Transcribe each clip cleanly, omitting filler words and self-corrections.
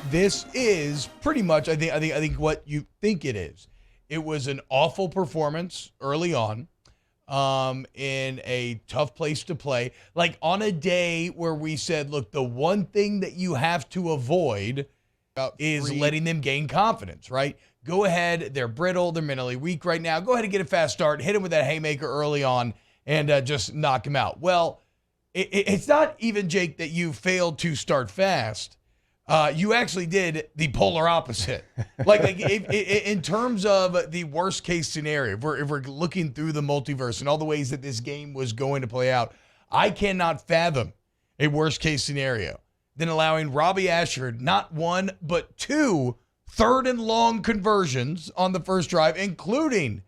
This is pretty much, I think what you think it is. It was an awful performance early on, in a tough place to play. Like on a day where we said, look, the one thing that you have to avoid is letting them gain confidence, right? Go ahead. They're brittle. They're mentally weak right now. Go ahead and get a fast start. Hit them with that haymaker early on and just knock them out. Well, it's not even, Jake, that you failed to start fast. You actually did the polar opposite. Like in terms of the worst case scenario, if we're looking through the multiverse and all the ways that this game was going to play out, I cannot fathom a worst case scenario than allowing Robbie Ashford not one, but two third and long conversions on the first drive, including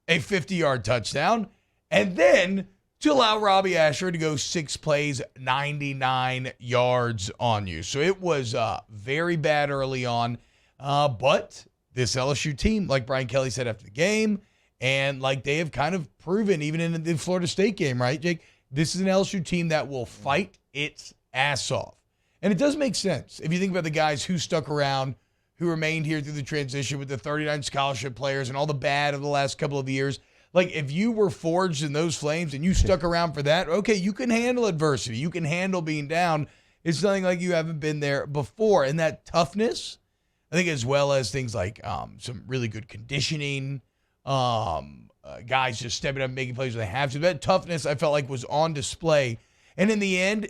a 50-yard touchdown, and then to allow Robbie Ashford to go 6 plays, 99 yards on you. So it was very bad early on. But this LSU team, like Brian Kelly said after the game, and like they have kind of proven even in the Florida State game, right, Jake? This is an LSU team that will fight its ass off. And it does make sense if you think about the guys who stuck around, who remained here through the transition with the 39 scholarship players and all the bad of the last couple of years. Like, if you were forged in those flames and you stuck around for that, okay, you can handle adversity. You can handle being down. It's nothing like you haven't been there before. And that toughness, I think, as well as things like some really good conditioning, guys just stepping up and making plays when they have to. That toughness, I felt like, was on display. And in the end,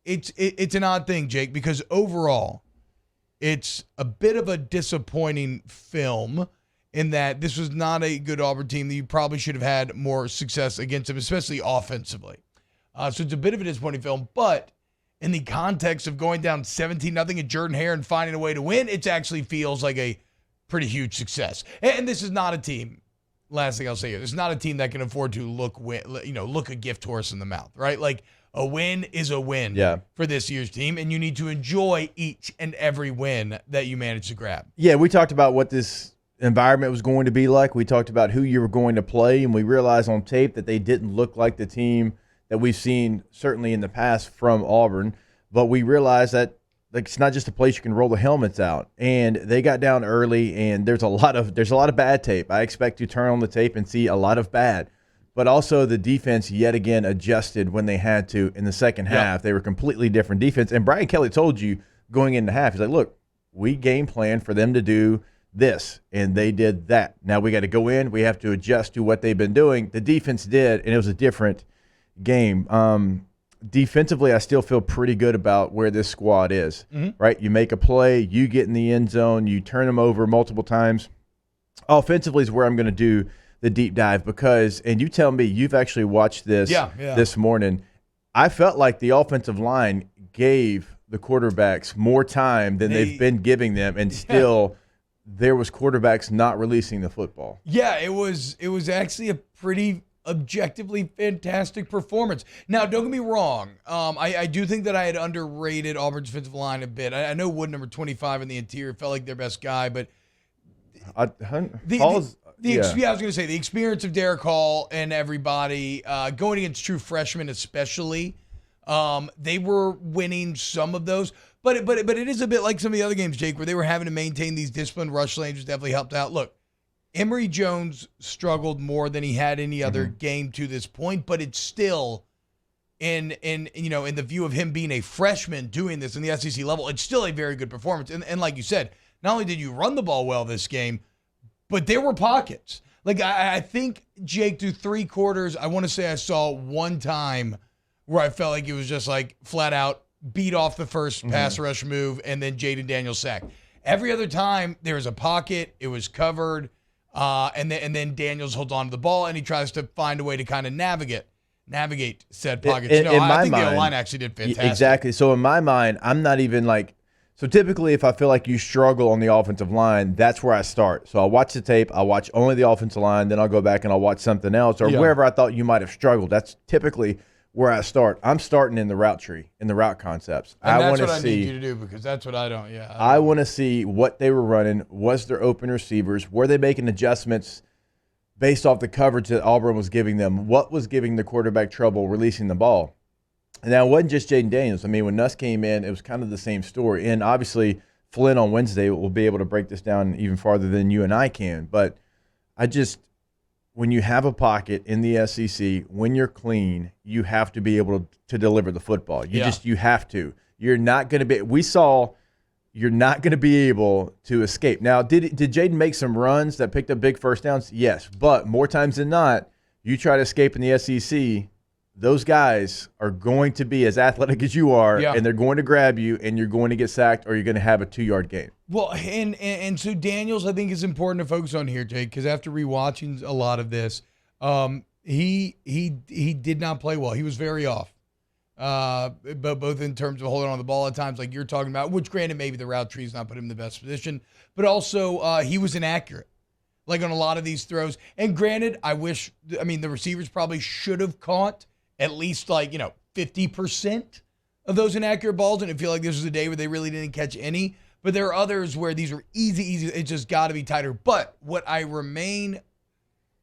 it's an odd thing, Jake, because overall, it's a bit of a disappointing film in that this was not a good Auburn team that you probably should have had more success against them, especially offensively. So it's a bit of a disappointing film, but in the context of going down 17-0 at Jordan-Hare and finding a way to win, it actually feels like a pretty huge success. And this is not a team, last thing I'll say here, this is not a team that can afford to look a gift horse in the mouth, right? Like, a win is a win for this year's team, and you need to enjoy each and every win that you manage to grab. Yeah, we talked about what this environment was going to be like. We talked about who you were going to play, and we realized on tape that they didn't look like the team that we've seen certainly in the past from Auburn. But we realized that it's not just a place you can roll the helmets out. And they got down early, and there's a lot of bad tape. I expect to turn on the tape and see a lot of bad. But also the defense yet again adjusted when they had to in the second half. They were completely different defense. And Brian Kelly told you going into half, he's like, look, we game plan for them to do this, and they did that. Now we got to go in. We have to adjust to what they've been doing. The defense did, and it was a different game. Defensively, I still feel pretty good about where this squad is, right? You make a play, you get in the end zone, you turn them over multiple times. Offensively is where I'm going to do the deep dive because, and you tell me, you've actually watched this this morning. I felt like the offensive line gave the quarterbacks more time than they've been giving them, and still there was quarterbacks not releasing the football. Yeah, it was actually a pretty objectively fantastic performance. Now, don't get me wrong. I do think that I had underrated Auburn's defensive line a bit. I know Wood, number 25 in the interior, felt like their best guy, but I was going to say the experience of Derek Hall and everybody going against true freshmen, especially, they were winning some of those. But it is a bit like some of the other games, Jake, where they were having to maintain these disciplined rush lanes, which definitely helped out. Look, Emory Jones struggled more than he had any other game to this point, but it's still in the view of him being a freshman doing this in the SEC level, it's still a very good performance. And like you said, not only did you run the ball well this game, but there were pockets. Like, I think, Jake, through 3 quarters, I want to say I saw one time where I felt like it was just like flat out beat off the first pass rush move and then Jaden Daniels sacked. Every other time there was a pocket, it was covered, and then Daniels holds on to the ball and he tries to find a way to kind of navigate said pockets. I think the O-line actually did fantastic. Exactly. So in my mind, I'm not even like – so typically if I feel like you struggle on the offensive line, that's where I start. So I'll watch the tape, I'll watch only the offensive line, then I'll go back and I'll watch something else or wherever I thought you might have struggled. That's typically where I start. I'm starting in the route tree, in the route concepts. And that's what I need you to do because that's what I don't, I want to see what they were running, was there open receivers, were they making adjustments based off the coverage that Auburn was giving them, what was giving the quarterback trouble releasing the ball. And now it wasn't just Jaden Daniels. I mean, when Nuss came in, it was kind of the same story. And obviously, Flynn on Wednesday will be able to break this down even farther than you and I can. But when you have a pocket in the SEC, when you're clean, you have to be able to deliver the football. You have to. You're not going to be. You're not going to be able to escape. Now, did Jaden make some runs that picked up big first downs? Yes, but more times than not, you try to escape in the SEC, those guys are going to be as athletic as you are, and they're going to grab you, and you're going to get sacked, or you're going to have a 2-yard gain. Well, and so Daniels, I think, is important to focus on here, Jake, because after rewatching a lot of this, he did not play well. He was very off. But both in terms of holding on the ball at times, like you're talking about, which granted maybe the route tree's not put him in the best position, but also he was inaccurate, like on a lot of these throws. And granted, the receivers probably should have caught at least 50% of those inaccurate balls, and I feel like this was a day where they really didn't catch any. But there are others where these are easy. It just got to be tighter. But what I remain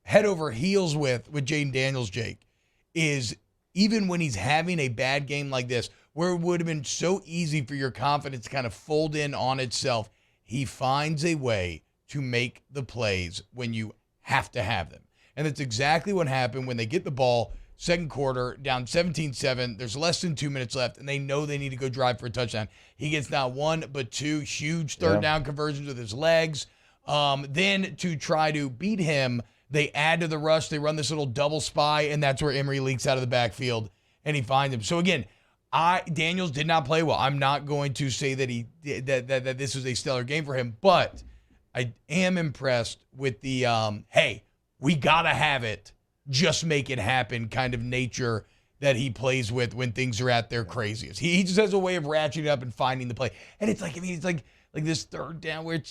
head over heels with Jaden Daniels, Jake, is even when he's having a bad game like this, where it would have been so easy for your confidence to kind of fold in on itself, he finds a way to make the plays when you have to have them. And that's exactly what happened when they get the ball, second quarter, down 17-7. There's less than 2 minutes left, and they know they need to go drive for a touchdown. He gets not one, but two huge third down conversions with his legs. Then to try to beat him, they add to the rush. They run this little double spy, and that's where Emory leaks out of the backfield, and he finds him. So again, Daniels did not play well. I'm not going to say that that this was a stellar game for him, but I am impressed with the hey, we gotta have it, just make it happen kind of nature that he plays with when things are at their craziest. He just has a way of ratcheting up and finding the play, and it's like it's like this third down where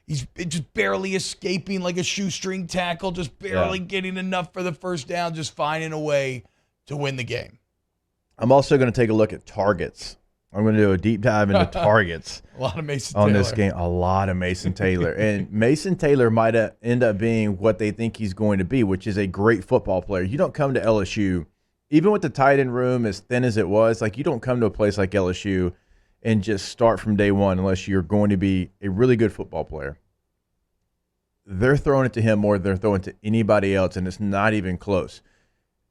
he's just barely escaping like a shoestring tackle, just barely getting enough for the first down, just finding a way to win the game. I'm also going to take a look at targets. I'm going to do a deep dive into targets. A lot of Mason Taylor. On this game. A lot of Mason Taylor. And Mason Taylor might end up being what they think he's going to be, which is a great football player. You don't come to LSU, even with the tight end room as thin as it was, you don't come to a place like LSU and just start from day one unless you're going to be a really good football player. They're throwing it to him more than they're throwing it to anybody else, and it's not even close.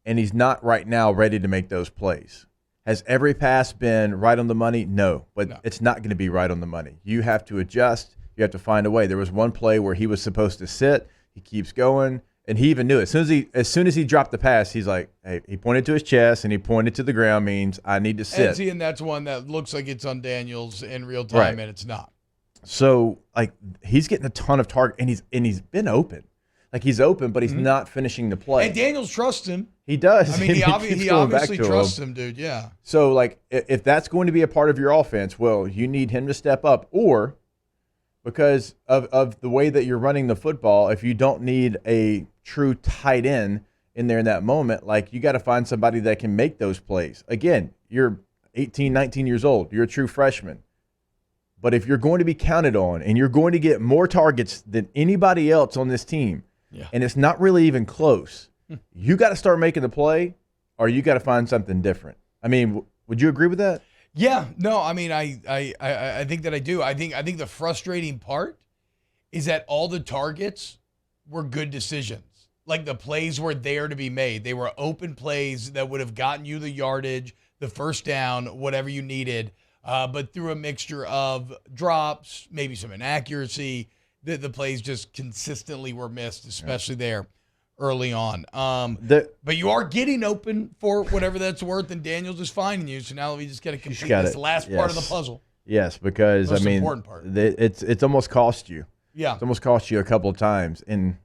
And he's not right now ready to make those plays. Has every pass been right on the money? No, but it's not going to be right on the money. You have to adjust. You have to find a way. There was one play where he was supposed to sit. He keeps going, and he even knew it. As soon as he dropped the pass, he's like, hey, he pointed to his chest and he pointed to the ground, means I need to sit. And that's one that looks like it's on Daniels in real time, and it's not. So he's getting a ton of target, and he's been open. He's open, but he's not finishing the play. And Daniels trusts him. He does. I mean, he obviously trusts him, dude. Yeah. So, if that's going to be a part of your offense, well, you need him to step up. Or because of the way that you're running the football, if you don't need a true tight end in there in that moment, you got to find somebody that can make those plays. Again, you're 18, 19 years old. You're a true freshman. But if you're going to be counted on and you're going to get more targets than anybody else on this team, and it's not really even close, you got to start making the play, or you got to find something different. I mean, would you agree with that? Yeah. No, I mean, I think that I do. I think the frustrating part is that all the targets were good decisions. The plays were there to be made. They were open plays that would have gotten you the yardage, the first down, whatever you needed. But through a mixture of drops, maybe some inaccuracy, the plays just consistently were missed, especially there early on. But you are getting open for whatever that's worth, and Daniels is finding you. So now we just got to complete this last part of the puzzle. Yes, because Most important part. It's almost cost you. Yeah, it's almost cost you a couple of times, and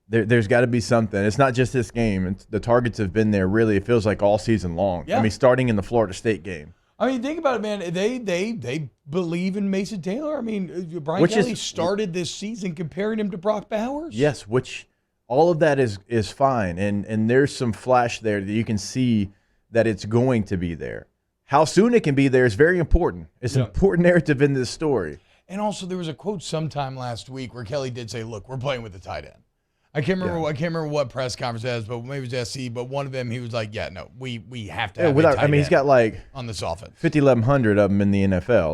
there's got to be something. It's not just this game. The targets have been there. Really, it feels like all season long. Yeah. I mean, starting in the Florida State game. I mean, think about it, man. They believe in Mason Taylor. I mean, Brian Kelly started this season comparing him to Brock Bowers. Yes, which all of that is fine, and there's some flash there that you can see that it's going to be there. How soon it can be there is very important. It's an important narrative in this story. And also, there was a quote sometime last week where Kelly did say, "Look, we're playing with the tight end." I can't remember what press conference it was, but maybe it was SC. But one of them, he was like, "Yeah, no, we have to have a tight end he's got like on this offense, 5,100 of them in the NFL.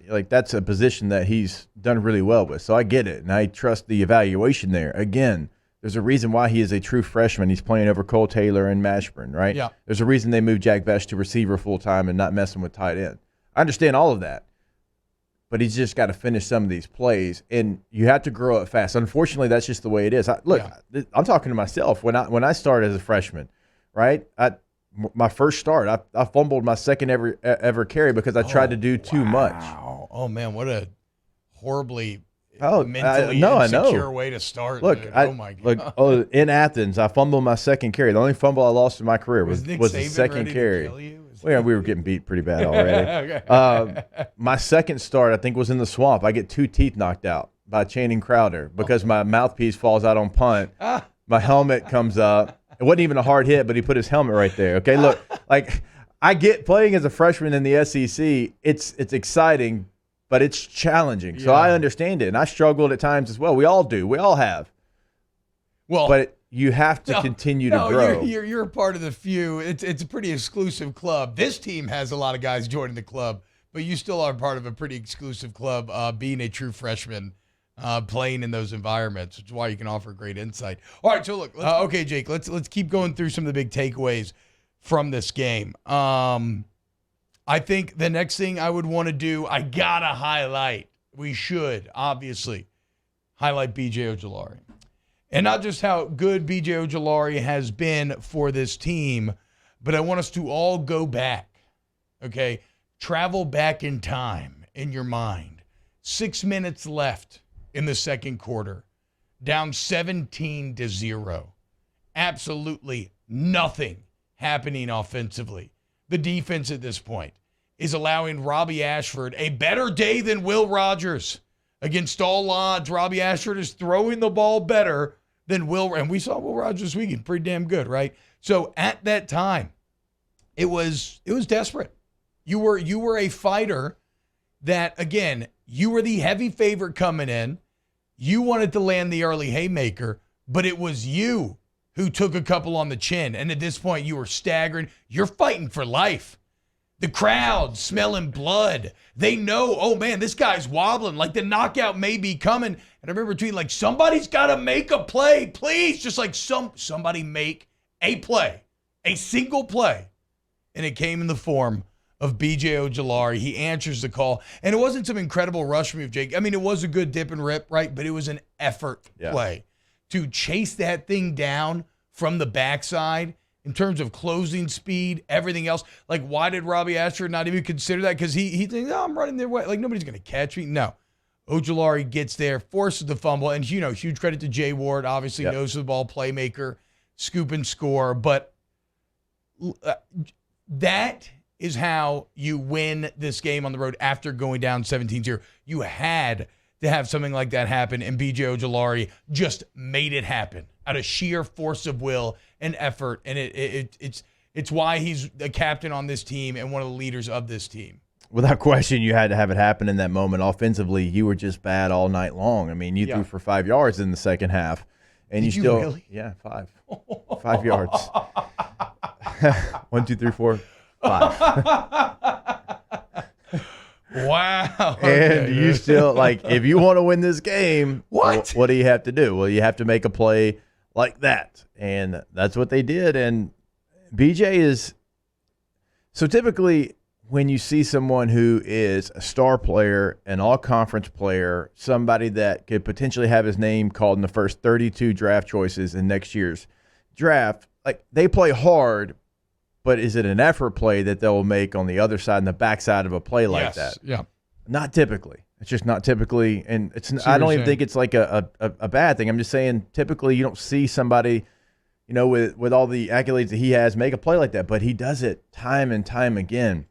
Like that's a position that he's done really well with. So I get it, and I trust the evaluation there. Again, there's a reason why he is a true freshman. He's playing over Cole Taylor and Mashburn, right? Yeah. There's a reason they moved Jack Best to receiver full time and not messing with tight end. I understand all of that. But he's just got to finish some of these plays, and you have to grow up fast. Unfortunately, that's just the way it is. I'm talking to myself. When I started as a freshman, right? My first start, I fumbled my second ever carry because I tried to do too much. Oh man, what a horribly mentally insecure way to start. Look, oh my God. In Athens, I fumbled my second carry. The only fumble I lost in my career was the second carry. Well, we were getting beat pretty bad already. Okay. My second start, I think, was in the swamp. I get 2 teeth knocked out by Channing Crowder because my mouthpiece falls out on punt. My helmet comes up. It wasn't even a hard hit, but he put his helmet right there. Okay, look, like I get playing as a freshman in the SEC. It's exciting, but it's challenging. So I understand it, and I struggled at times as well. We all do. We all have. Well, but you have to continue to grow. You're a part of the few. It's a pretty exclusive club. This team has a lot of guys joining the club, but you still are part of a pretty exclusive club, being a true freshman, playing in those environments, which is why you can offer great insight. All right, so look, okay, Jake, let's keep going through some of the big takeaways from this game. I think the next thing I would want to do, I gotta highlight. We should obviously highlight B.J. Ojulari. And not just how good B.J. Ojulari has been for this team, but I want us to all go back, okay? Travel back in time in your mind. 6 minutes left in the second quarter. Down 17-0. Absolutely nothing happening offensively. The defense at this point is allowing Robbie Ashford a better day than Will Rogers. Against all odds, Robbie Ashford is throwing the ball better than Will, and we saw Will Rogers this weekend, pretty damn good, right? So at that time, it was desperate. You were a fighter that, again, you were the heavy favorite coming in. You wanted to land the early haymaker, but it was you who took a couple on the chin. And at this point, you were staggering. You're fighting for life. The crowd smelling blood. They know, oh man, this guy's wobbling. Like the knockout may be coming. And I remember tweeting, like, somebody's got to make a play, please. Just like somebody make a play, a single play. And it came in the form of B.J. Ojulari. He answers the call. And it wasn't some incredible rush from you, Jake. I mean, it was a good dip and rip, right? But it was an effort play to chase that thing down from the backside. In terms of closing speed, everything else, like why did Robbie Ashford not even consider that? Because he thinks, oh, I'm running their way. Like nobody's going to catch me. No. Ojulari gets there, forces the fumble. And, huge credit to Jay Ward, obviously knows the ball, playmaker, scoop and score. But that is how you win this game on the road after going down 17-0. You had to have something like that happen, and B.J. Ojulari just made it happen out of sheer force of will and effort, and it's why he's the captain on this team and one of the leaders of this team. Without question, you had to have it happen in that moment. Offensively, you were just bad all night long. I mean, you threw for 5 yards in the second half, and Did you still really? 5 yards. 1, 2, 3, 4, 5. Wow. And you still, like, if you want to win this game, what do you have to do? Well, you have to make a play like that. And that's what they did. And BJ is – so typically when you see someone who is a star player, an all-conference player, somebody that could potentially have his name called in the first 32 draft choices in next year's draft, like, they play hard, but is it an effort play that they'll make on the other side and the backside of a play like that? Yeah. Not typically. It's just not typically. And I don't even think it's like a bad thing. I'm just saying typically you don't see somebody, with all the accolades that he has make a play like that. But he does it time and time again.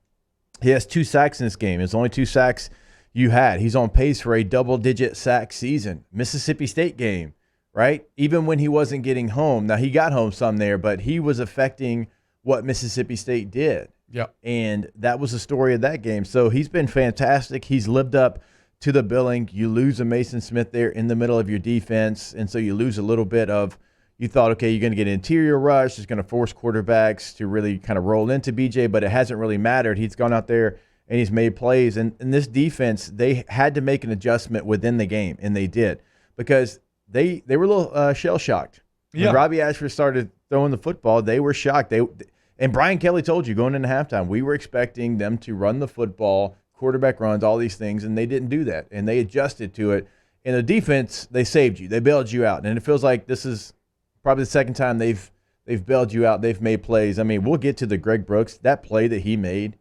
He has 2 sacks in this game. It's only 2 sacks you had. He's on pace for a double-digit sack season. Mississippi State game, right? Even when he wasn't getting home. Now, he got home some there, but he was affecting what Mississippi State did. Yeah. And that was the story of that game. So he's been fantastic. He's lived up to the billing. You lose a Mason Smith there in the middle of your defense, and so you lose a little bit of – you thought, okay, you're going to get an interior rush. It's going to force quarterbacks to really kind of roll into BJ, but it hasn't really mattered. He's gone out there and he's made plays. And in this defense, they had to make an adjustment within the game, and they did because they were a little shell-shocked. Yeah. When Robbie Ashford started throwing the football, they were shocked. And Brian Kelly told you going into halftime, we were expecting them to run the football, quarterback runs, all these things, and they didn't do that. And they adjusted to it. In the defense, they saved you. They bailed you out. And it feels like this is probably the second time they've bailed you out. They've made plays. I mean, we'll get to the Greg Brooks, that play that he made.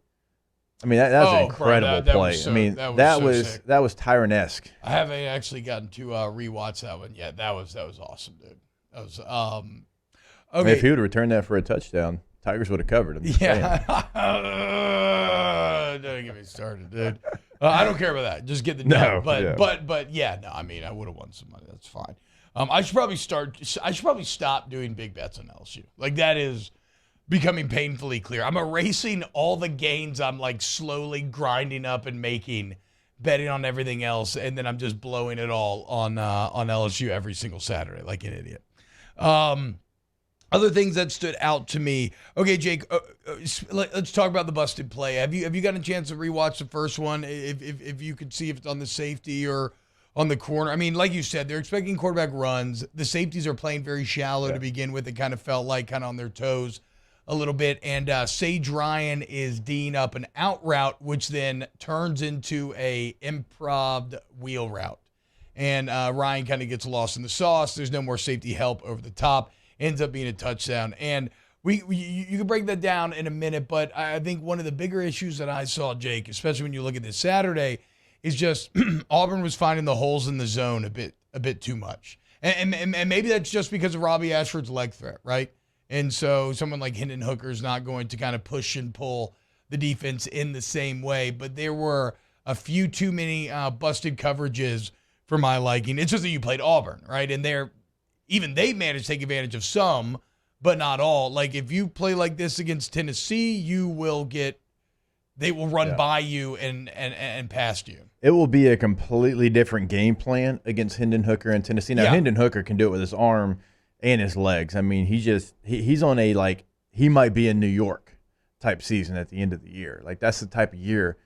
I mean, that was an incredible play. That was Tyron-esque. I haven't actually gotten to rewatch that one yet. That was awesome, dude. That was okay. If he would have returned that for a touchdown, Tigers would have covered him. Yeah. Don't get me started, dude. I don't care about that. Just get the dub. But yeah, no. I mean, I would have won some money. That's fine. I should probably stop doing big bets on LSU. Like, that is becoming painfully clear. I'm erasing all the gains I'm like slowly grinding up and making, betting on everything else, and then I'm just blowing it all on LSU every single Saturday like an idiot. Other things that stood out to me. Okay, Jake, let's talk about the busted play. Have you gotten a chance to rewatch the first one? If you could see if it's on the safety or on the corner. I mean, like you said, they're expecting quarterback runs. The safeties are playing very shallow to begin with. It kind of felt like kind of on their toes a little bit. And Sage Ryan is D'ing up an out route, which then turns into a improv wheel route. And Ryan kind of gets lost in the sauce. There's no more safety help over the top. Ends up being a touchdown. And you can break that down in a minute, but I think one of the bigger issues that I saw, Jake, especially when you look at this Saturday, is just Auburn was finding the holes in the zone a bit too much. And maybe that's just because of Robbie Ashford's leg threat, right? And so someone like Hendon Hooker is not going to kind of push and pull the defense in the same way. But there were a few too many busted coverages for my liking. It's just that you played Auburn, right? And they managed to take advantage of some, but not all. Like, if you play like this against Tennessee, they will run by you and past you. It will be a completely different game plan against Hendon Hooker in Tennessee. Now, Hendon Hooker can do it with his arm and his legs. I mean, he's on a, like, he might be in New York type season at the end of the year. Like, that's the type of year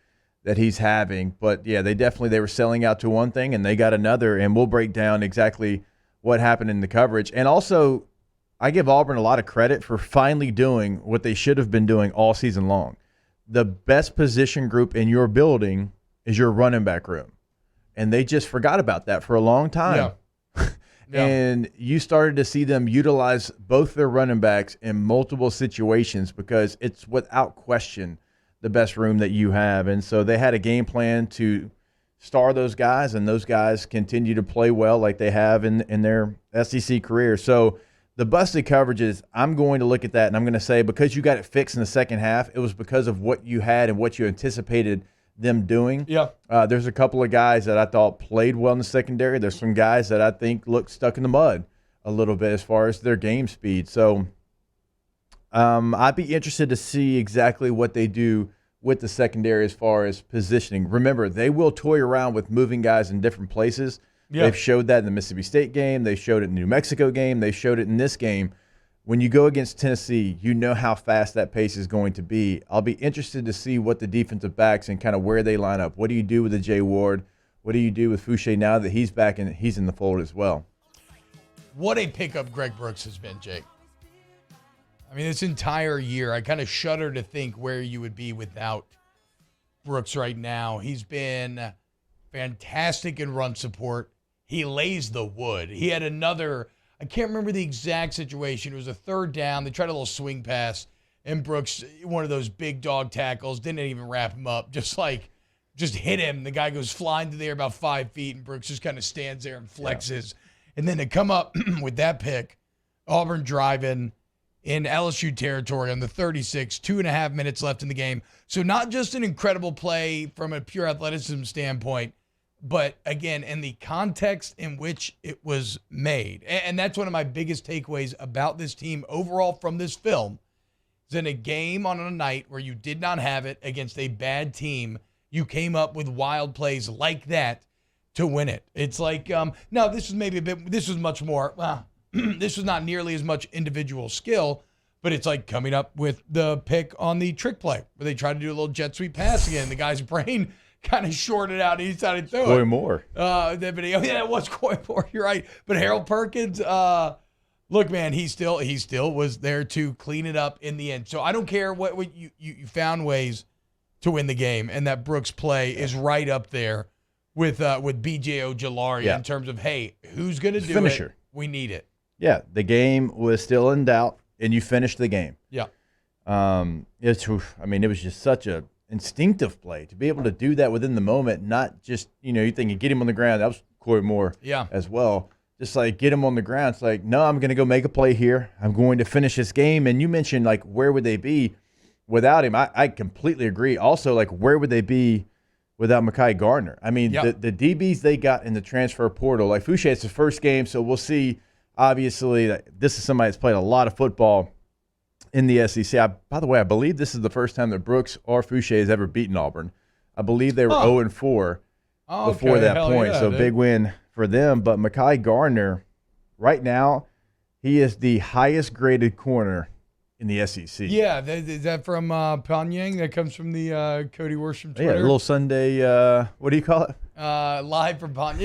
that he's having. But, yeah, they were selling out to one thing and they got another, and we'll break down exactly what happened in the coverage. And also, I give Auburn a lot of credit for finally doing what they should have been doing all season long. The best position group in your building is your running back room. And they just forgot about that for a long time. Yeah. And you started to see them utilize both their running backs in multiple situations because it's without question the best room that you have. And so they had a game plan to star those guys, and those guys continue to play well like they have in their SEC career. So the busted coverages, I'm going to look at that, and I'm going to say because you got it fixed in the second half, it was because of what you had and what you anticipated them doing. Yeah. There's a couple of guys that I thought played well in the secondary. There's some guys that I think look stuck in the mud a little bit as far as their game speed. So I'd be interested to see exactly what they do with the secondary as far as positioning. Remember, they will toy around with moving guys in different places. Yeah. They've showed that in the Mississippi State game. They showed it in the New Mexico game. They showed it in this game. When you go against Tennessee, you know how fast that pace is going to be. I'll be interested to see what the defensive backs and kind of where they line up. What do you do with the Jay Ward? What do you do with Fouché now that he's back and he's in the fold as well? What a pickup Greg Brooks has been, Jake. I mean, this entire year, I kind of shudder to think where you would be without Brooks right now. He's been fantastic in run support. He lays the wood. He had another, I can't remember the exact situation. It was a third down. They tried a little swing pass, and Brooks, one of those big dog tackles, didn't even wrap him up. Just hit him. The guy goes flying to the air about 5 feet, and Brooks just kind of stands there and flexes. Yeah. And then to come up with that pick, Auburn driving in LSU territory on the 36, 2.5 minutes left in the game. So not just an incredible play from a pure athleticism standpoint, but again, in the context in which it was made. And that's one of my biggest takeaways about this team overall from this film, is in a game on a night where you did not have it against a bad team, you came up with wild plays like that to win it. It's like, no, this was much more, this was not nearly as much individual skill, but it's like coming up with the pick on the trick play where they tried to do a little jet sweep pass again. The guy's brain kind of shorted out and he decided to throw Coy it. Moore. It was Coy Moore. You're right. But Harold Perkins, look, man, he still was there to clean it up in the end. So I don't care what you found ways to win the game, and that Brooks play is right up there with B.J. Ojulari in terms of, hey, who's going to do finisher. it? We need it. Yeah, the game was still in doubt, and you finished the game. Yeah. It was just such a instinctive play to be able to do that within the moment, not just, you think you get him on the ground. That was Coy Moore as well. Just like get him on the ground. It's like, no, I'm going to go make a play here. I'm going to finish this game. And you mentioned, like, where would they be without him? I completely agree. Also, like, where would they be without Mekhi Gardner? I mean, the DBs they got in the transfer portal, like Fouché, it's the first game, so we'll see. Obviously, that this is somebody that's played a lot of football in the SEC. By the way, I believe this is the first time that Brooks or Fouché has ever beaten Auburn. I believe they were 0-4 before that point, so big win for them. But Mekhi Gardner, right now, he is the highest graded corner in the SEC. Yeah, is that from Pyongyang? That comes from the Cody Worsham Twitter? Yeah, a little Sunday, what do you call it? Live from Pyongyang.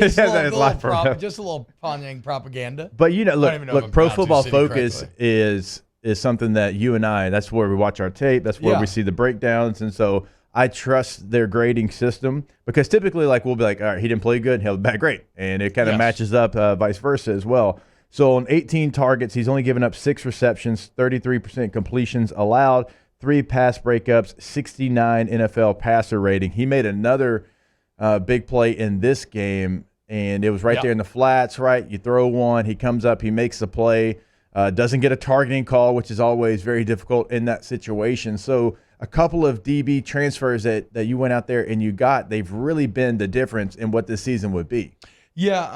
Just a little Pyongyang propaganda. But, look, Pro Football Focus is something that you and I, that's where we watch our tape. That's where we see the breakdowns. And so I trust their grading system because typically, like, we'll be like, all right, he didn't play good, he'll back great. And it kind of matches up vice versa as well. So on 18 targets, he's only given up 6 receptions, 33% completions allowed, 3 pass breakups, 69 NFL passer rating. He made another big play in this game, and it was right there in the flats, right? You throw one, he comes up, he makes the play, doesn't get a targeting call, which is always very difficult in that situation. So a couple of DB transfers that you went out there and you got, they've really been the difference in what this season would be. Yeah,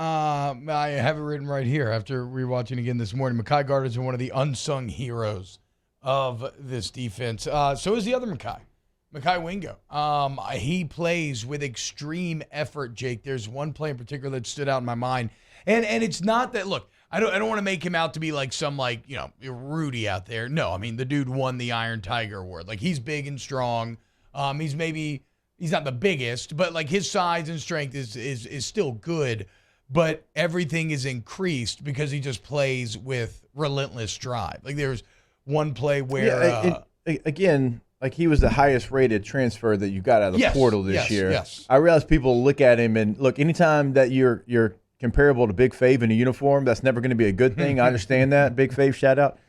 I have it written right here after rewatching again this morning. Mekhi Gardner's been one of the unsung heroes of this defense. So is the other Mekhi Wingo. He plays with extreme effort, Jake. There's one play in particular that stood out in my mind. And it's not that, look, I don't want to make him out to be like some, like, Rudy out there. No, I mean, the dude won the Iron Tiger Award. Like, he's big and strong. He's not the biggest, but like his size and strength is still good, but everything is increased because he just plays with relentless drive. Like there's one play where again, like he was the highest rated transfer that you got out of the portal this year. Yes. I realize people look at him and look, anytime that you're comparable to Big Fave in a uniform, that's never going to be a good thing. I understand that. Big Fave shout out.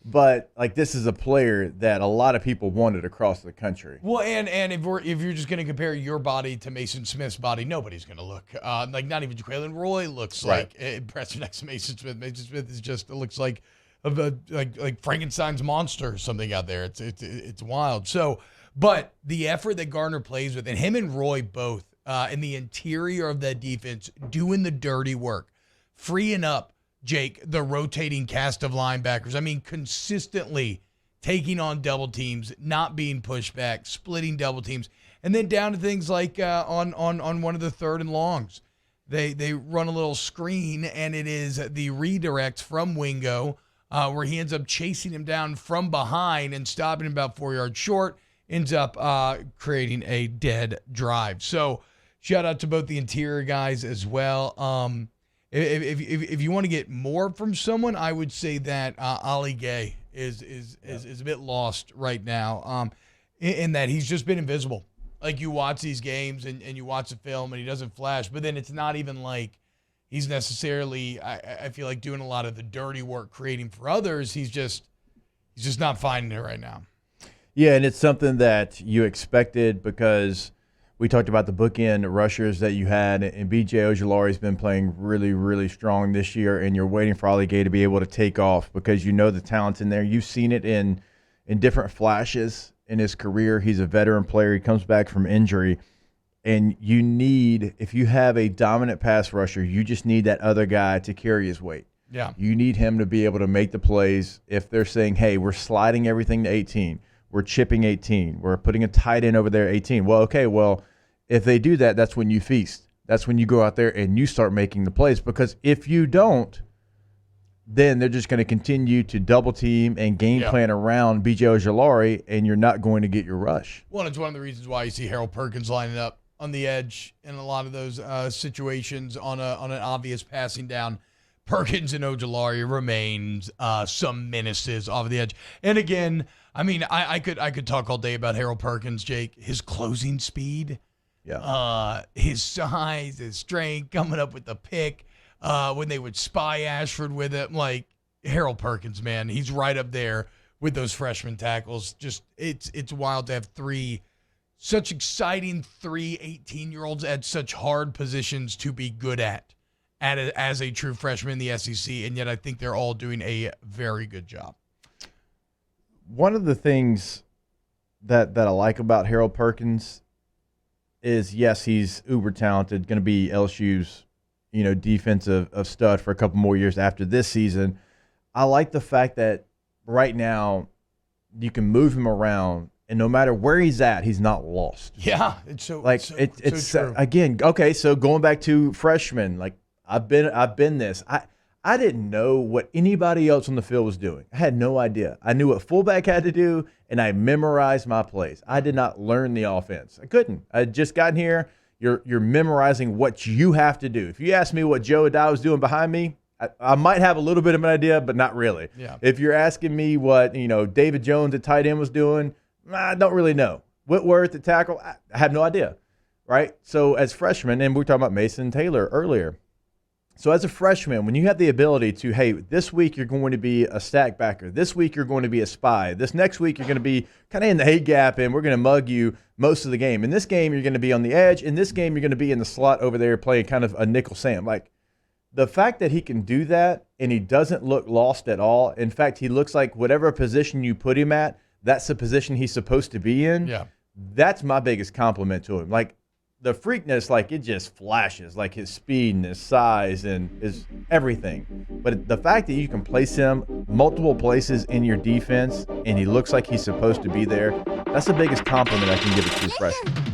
But like this is a player that a lot of people wanted across the country. Well, and if you're just going to compare your body to Mason Smith's body, nobody's going to look like, not even Jaquelin Roy looks like impressive next to Mason Smith. Mason Smith is just looks like like Frankenstein's monster or something out there. It's wild. So, but the effort that Gardner plays with, and him and Roy both in the interior of that defense doing the dirty work, freeing up, Jake, the rotating cast of linebackers. I mean, consistently taking on double teams, not being pushed back, splitting double teams, and then down to things like on one of the 3rd and longs. They run a little screen, and it is the redirect from Wingo where he ends up chasing him down from behind and stopping him about 4 yards short, ends up creating a dead drive. So shout out to both the interior guys as well. If you want to get more from someone, I would say that Ali Gaye is a bit lost right now in that he's just been invisible. Like you watch these games and you watch the film and he doesn't flash, but then it's not even like he's necessarily, I feel like, doing a lot of the dirty work creating for others. He's just not finding it right now. Yeah, and it's something that you expected because we talked about the bookend rushers that you had, and B.J. Ojulari's been playing really, really strong this year, and you're waiting for Ali Gaye to be able to take off because you know the talent's in there. You've seen it in different flashes in his career. He's a veteran player. He comes back from injury, and you need, if you have a dominant pass rusher, you just need that other guy to carry his weight. Yeah. You need him to be able to make the plays. If they're saying, hey, we're sliding everything to 18, we're chipping 18, we're putting a tight end over there 18. Well, okay, if they do that, that's when you feast. that's when you go out there and you start making the plays. Because if you don't, then they're just going to continue to double team and game plan around B.J. Ojulari, and you're not going to get your rush. Well, it's one of the reasons why you see Harold Perkins lining up on the edge in a lot of those situations on an obvious passing down. Perkins and Ojulari remains some menaces off of the edge. And again, I mean, I could talk all day about Harold Perkins, Jake. His closing speed, his size, his strength, coming up with the pick. When they would spy Ashford with it, like Harold Perkins, man, he's right up there with those freshman tackles. Just it's wild to have such exciting 18-year-olds at such hard positions to be good at as a true freshman in the SEC, and yet I think they're all doing a very good job. One of the things that I like about Harold Perkins is, yes, he's uber talented, going to be LSU's defensive stud for a couple more years after this season. I like the fact that right now you can move him around, and no matter where he's at, he's not lost. Yeah, it's so true. Again, okay, so going back to freshmen, like I've been this. I didn't know what anybody else on the field was doing. I had no idea. I knew what fullback had to do, and I memorized my plays. I did not learn the offense. I couldn't. I had just gotten here. You're memorizing what you have to do. If you ask me what Joe Adai was doing behind me, I might have a little bit of an idea, but not really. Yeah. If you're asking me what David Jones at tight end was doing, I don't really know. Whitworth at tackle, I have no idea, right? So as freshmen, and we were talking about Mason Taylor earlier. So as a freshman, when you have the ability to, hey, this week you're going to be a stack backer. This week you're going to be a spy. This next week you're going to be kind of in the A gap, and we're going to mug you most of the game. In this game, you're going to be on the edge. In this game, you're going to be in the slot over there playing kind of a nickel Sam. Like, the fact that he can do that and he doesn't look lost at all. In fact, he looks like whatever position you put him at, that's the position he's supposed to be in. Yeah. That's my biggest compliment to him. Like, the freakness, like, it just flashes, like his speed and his size and his everything. But the fact that you can place him multiple places in your defense and he looks like he's supposed to be there, that's the biggest compliment I can give a true freshman.